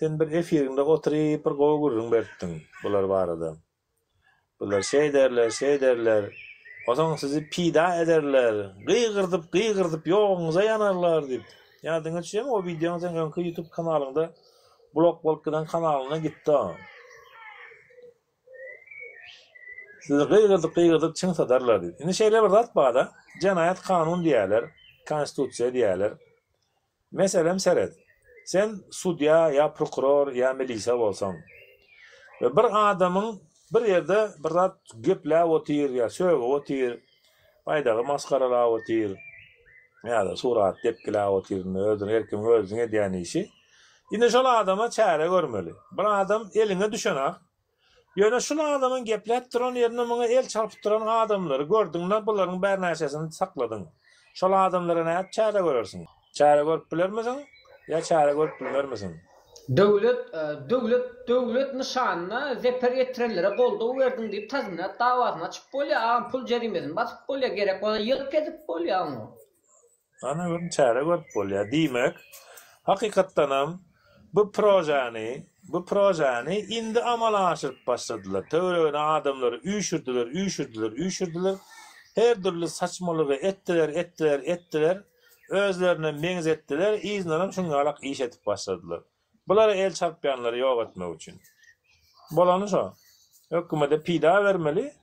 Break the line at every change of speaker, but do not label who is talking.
Sen bir efirinde oturup bir gowgurun berttin bular barada. Bular şey derler. O zaman sizi pida ederler. Gıygırdıp yoğunuza yanarlar dip. Ýadyňa düşýärmi o videoň sen YouTube kanalynda Blok Balkydan kanalyna gitdi. Sizi gıygırdıp çıň sadarlar dip. Indi şeýle bir zat barda, Janayat kanun diýerler, konstitusiýa diýerler. Meselem seret. Sen sudya ya prokuror ya milisa bolsaň we bir adamyň bir ýerde bir zat gepläp otyr ya söýgüp otyr, paýdaly maskaralap otyr, ýa-da surat depkiläp otyr, özüne erkim özüne diýen işi. Indi şol adama çäre görmeli. Bir adam eline düşenak, ýöne şol adamyň gepläp duran ýerine muňa el çarpyp duran adamlary gördüňler, bularyň bärnäçesini sakladyň. Şol adamlara näme çäre görersiň? Çäre görüp bilermisin? Ya çäre görüp bilmermisin?
Döwlet nişanına zeper ettirenlere goldaw berdiň diýip tazminat dawasyna açyp bolýar, pul jerimesini basyp bolýar, gerek bolan ýyl kezip bolýar.
Ana bir çäre görüp bolýar. Diýmek, hakykatdanam bu projany indi amala aşyryp başladylar. Töweregine adamlary üýşürdiler. Her türlü saçmalygy etdiler. Özlerine meňzetdiler, iznanam şuňalak iş etip başladylar. Bulara el çarpýanlary ýok etmek üçin. Bolany şo. Hökümete pida vermeli,